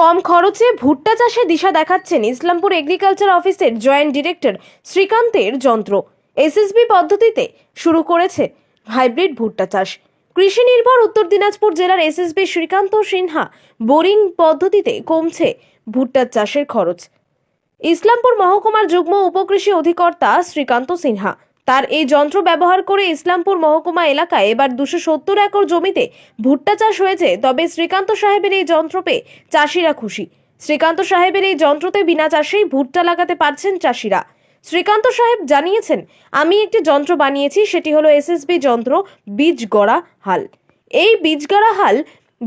কম খরচে ভুট্টা চাষে দিশা দেখাচ্ছেন ইসলামপুর এগ্রিকালচার অফিসের জয়েন্ট ডিরেক্টর শ্রীকান্তের যন্ত্র। এসএসবি পদ্ধতিতে শুরু করেছে হাইব্রিড ভুট্টা চাষ। কৃষি নির্ভর উত্তর দিনাজপুর জেলার এসএসবি শ্রীকান্ত সিনহা বোরিং পদ্ধতিতে কমছে ভুট্টা চাষের খরচ। ইসলামপুর মহকুমার যুগ্ম উপকৃষি অধিকর্তা শ্রীকান্ত সিনহা তার এই যন্ত্র ব্যবহার করে ইসলামপুর মহকুমা এলাকায় এবার 270 একর জমিতে ভুট্টা চাষ হয়েছে। তবে শ্রীকান্ত সাহেবের এই যন্ত্র পেয়ে চাষিরা খুশি। শ্রীকান্ত সাহেবের এই যন্ত্রতে বিনা চাষেই ভুট্টা লাগাতে পারছেন চাষিরা। শ্রীকান্ত সাহেব জানিয়েছেন, আমি একটি যন্ত্র বানিয়েছি, সেটি হলো এসএসবি যন্ত্র বীজ গড়া হাল। এই বীজ গড়া হাল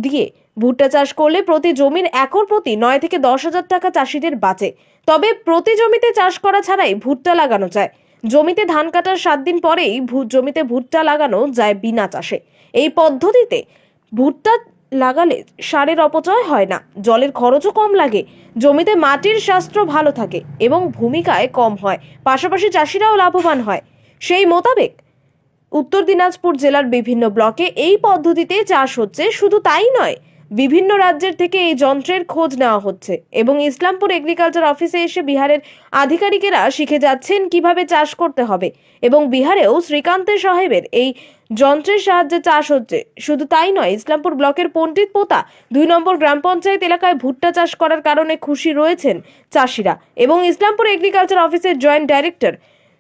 দিয়ে ভুট্টা চাষ করলে প্রতি জমির একর প্রতি 9 থেকে 10,000 টাকা চাষিদের বাঁচে। তবে প্রতি জমিতে চাষ করা ছাড়াই ভুট্টা লাগানো যায়। জমিতে ধান কাটার 7 দিন পরেই জমিতে ভুট্টা লাগানো যায় বিনা চাষে। এই পদ্ধতিতে ভুট্টা লাগালে সারের অপচয় হয় না, জলের খরচও কম লাগে, জমিতে মাটির স্বাস্থ্য ভালো থাকে এবং ভূমিকায় কম হয়, পাশাপাশি চাষিরাও লাভবান হয়। সেই মোতাবেক উত্তর দিনাজপুর জেলার বিভিন্ন ব্লকে এই পদ্ধতিতে চাষ হচ্ছে। শুধু তাই নয়, বিভিন্ন রাজ্যের থেকে এই যন্ত্রের খোঁজ নেওয়া হচ্ছে এবং ইসলামপুর এগ্রিকালচার অফিসে এসে বিহারের আধিকারিকেরা শিখে যাচ্ছেন কিভাবে চাষ করতে হবে এবং বিহারেও শ্রীকান্তের সাহেবের এই যন্ত্রের সাহায্যে চাষ হচ্ছে। শুধু তাই নয়, ইসলামপুর ব্লকের পণ্ডিত পোতা 2 নম্বর গ্রাম পঞ্চায়েত এলাকায় ভুট্টা চাষ করার কারণে খুশি রয়েছেন চাষিরা এবং ইসলামপুর এগ্রিকালচার অফিসের জয়েন্ট ডাইরেক্টর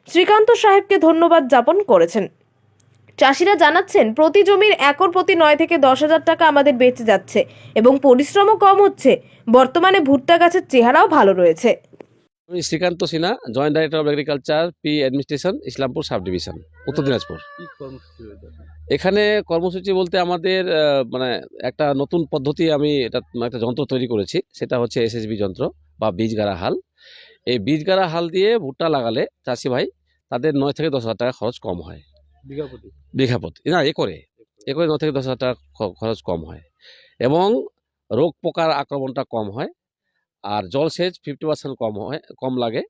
শ্রীকান্ত সাহেবকে ধন্যবাদ জ্ঞাপন করেছেন। চাষিরা জানাচ্ছেন, প্রতি জমির একর প্রতি 9 থেকে 10,000 টাকা আমাদের বেঁচে যাচ্ছে এবং পরিশ্রমও কম হচ্ছে। বর্তমানে ভুট্টা গাছের চেহারাও ভালো রয়েছে। আমি Srikanta Sinha, joint director of agriculture P administration, Islampur sub division, Uttar Dinajpur. কি কর্মসূচি রয়েছে? এখানে কর্মসূচি বলতে আমাদের মানে একটা নতুন পদ্ধতি, আমি একটা যন্ত্র তৈরি করেছি, সেটা হচ্ছে এসএসবি যন্ত্র বা বীজ গাড়া হাল। এই বীজ গাড়া হাল দিয়ে ভুট্টা লাগালে চাষি ভাই তাদের 9 থেকে 10,000 টাকা খরচ কম হয়। বিঘা প্রতি? বিঘা প্রতি না, একরে 9 থেকে 10,000 টাকা খরচ কম হয় এবং রোগ পোকার আক্রমণটা কম হয়। আর জলসেচ 50% কম লাগে।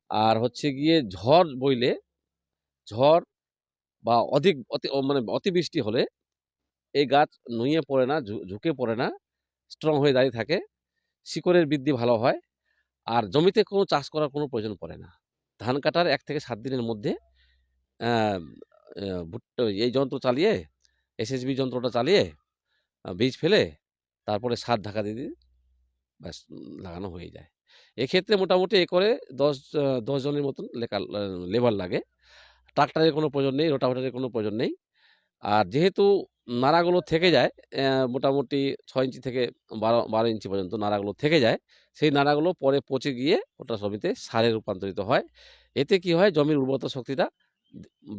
আর হচ্ছে গিয়ে ঝড় বইলে, ঝড় বা অতিবৃষ্টি হলে এই গাছ নুয়ে পড়ে না, ঝুঁকে পড়ে না, স্ট্রং হয়ে দাঁড়িয়ে থাকে, শিকড়ের বৃদ্ধি ভালো হয়। আর জমিতে কোনো চাষ করার কোনো প্রয়োজন পড়ে না। ধান কাটার 1 থেকে 7 দিনের মধ্যে ভুট্টা এই যন্ত্র চালিয়ে, এসএসবি যন্ত্রটা চালিয়ে বীজ ফেলে তারপরে সার ঢাকা দিয়ে দিয়ে ব্যাস লাগানো হয়ে যায়। এক্ষেত্রে মোটামুটি একরে 10 জনের মতন লেবার লাগে। ট্রাক্টরের কোনো প্রয়োজন নেই, রোটাভেটরের কোনো প্রয়োজন নেই। আর যেহেতু নাড়াগুলো থেকে যায়, মোটামুটি 6 ইঞ্চি থেকে 12 ইঞ্চি পর্যন্ত নাড়াগুলো থেকে যায়, সেই নাড়াগুলো পরে পচে গিয়ে ওটা জমিতে সারে রূপান্তরিত হয়। এতে কি হয়, জমির উর্বরতা শক্তিটা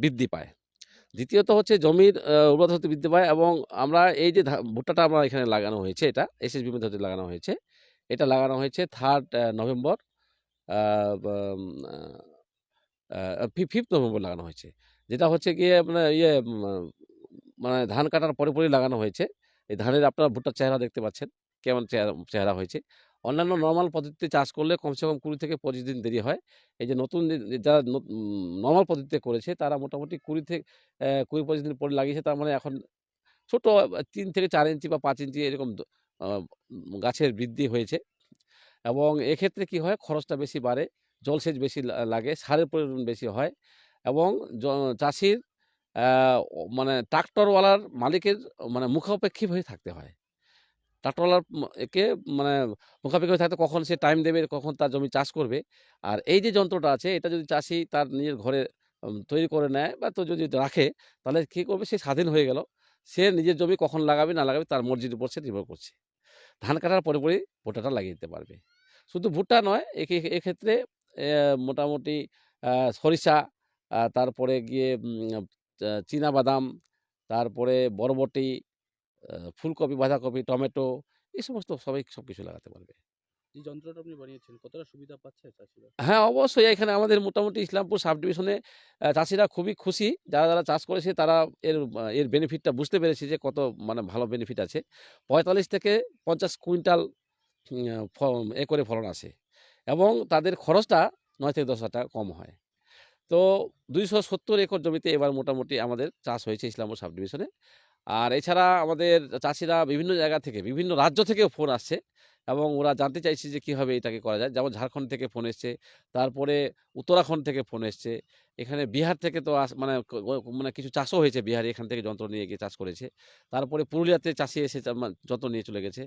বৃদ্ধি পায়। দ্বিতীয়ত হচ্ছে জমির উর্বরতা শক্তি বৃদ্ধি পায় এবং আমরা এই যে ভুট্টাটা আমরা এখানে লাগানো হয়েছে, এটা এসএসবি পদ্ধতিতে লাগানো হয়েছে। এটা লাগানো হয়েছে 3rd নভেম্বর, 5th নভেম্বর লাগানো হয়েছে। যেটা হচ্ছে গিয়ে আপনার মানে ধান কাটার পরে লাগানো হয়েছে। এই ধানের আপনারা ভুট্টার চেহারা দেখতে পাচ্ছেন, কেমন চেহারা হয়েছে। অন্যান্য নরমাল পদ্ধতিতে চাষ করলে কমসে কম 20 থেকে 25 দিন দেরি হয়। এই যে নতুন যারা নরমাল পদ্ধতিতে করেছে তারা মোটামুটি 20-25 দিন পরে লাগিয়েছে। তার মানে এখন ছোট 3 থেকে 4 ইঞ্চি বা 5 ইঞ্চি এরকম আ গাছের বৃদ্ধি হয়েছে এবং এক্ষেত্রে কি হয়, খরচটা বেশি বাড়ে, জলসেচ বেশি লাগে, সারের প্রয়োজন বেশি হয় এবং চাষির মানে ট্রাক্টরওয়ালার মালিকের মানে মুখাপেক্ষী হয়ে থাকতে হয়। ট্রাক্টরওয়ালার কে মানে মুখাপেক্ষী হয়ে থাকতে, কখন সে টাইম দেবে, কখন তার জমি চাষ করবে। আর এই যে যন্ত্রটা আছে, এটা যদি চাষি তার নিজের ঘরে তৈরি করে নেয় বা যদি রাখে, তাহলে কী করবে, সে স্বাধীন হয়ে গেল। সে নিজের জমি কখন লাগাবে না লাগাবে তার মর্জির উপর সে নির্ভর করছে। ধান কাটার পরেই ভুট্টাটা লাগিয়ে দিতে পারবে। শুধু ভুট্টা নয়, এক্ষেত্রে মোটামুটি সরিষা, তারপরে গিয়ে চীনাবাদাম, তারপরে বরবটি, ফুলকপি, বাঁধাকপি, টমেটো, এই সমস্ত সবকিছু লাগাতে পারবে। এই যন্ত্রটা আপনি বানিয়েছেন, কতটা সুবিধা পাচ্ছে চাষিরা? হ্যাঁ, অবশ্যই। এখানে আমাদের মোটামুটি ইসলামপুর সাব ডিভিশনে চাষিরা খুবই খুশি। যারা চাষ করেছে তারা এর বেনিফিটটা বুঝতে পেরেছে যে কত মানে ভালো বেনিফিট আছে। 45 থেকে 50 কুইন্টাল একরে ফলন আসে এবং তাদের খরচটা 9 থেকে 10,000 টাকা কম হয়। তো 270 একর জমিতে এবার মোটামুটি আমাদের চাষ হয়েছে ইসলামপুর সাব ডিভিশনে। আর এছাড়া আমাদের চাষিরা বিভিন্ন জায়গা থেকে, বিভিন্ন রাজ্য থেকেও ফোন আসছে এবং ওরা জানতে চাইছে যে কীভাবে এটাকে করা যায়। যেমন ঝাড়খণ্ড থেকে ফোন এসছে, তারপরে উত্তরাখণ্ড থেকে ফোন এসছে, এখানে বিহার থেকে তো মানে মানে কিছু চাষও হয়েছে বিহারে, এখান থেকে যন্ত্র নিয়ে গিয়ে চাষ করেছে। তারপরে পুরুলিয়াতে চাষি এসে যন্ত্র নিয়ে চলে গেছে।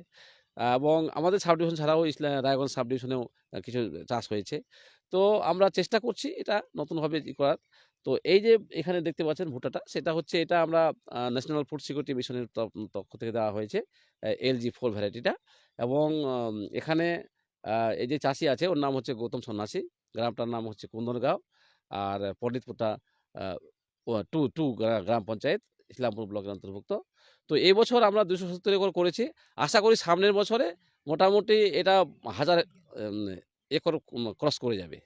এবং আমাদের সাব ডিভিশন ছাড়াও রায়গঞ্জ সাব ডিভিশনেও কিছু চাষ হয়েছে। তো আমরা চেষ্টা করছি এটা নতুনভাবে করার। তো এই যে এখানে দেখতে পাচ্ছেন ভুট্টাটা, সেটা হচ্ছে এটা আমরা ন্যাশনাল ফুড সিকিউরিটি মিশনের পক্ষ থেকে দেওয়া হয়েছে LG4 ভ্যারাইটিটা। এবং এখানে এই যে চাষি আছে ওর নাম হচ্ছে গৌতম সন্ন্যাসী, গ্রামটার নাম হচ্ছে কুন্দনগাঁও, আর পণ্ডিতপুরটা টু টু গ্রাম পঞ্চায়েত, ইসলামপুর ব্লকের অন্তর্ভুক্ত। তো এই বছর আমরা 270 একর করেছি। আশা করি সামনের বছরে মোটামুটি এটা 1000 একর ক্রস করে যাবে।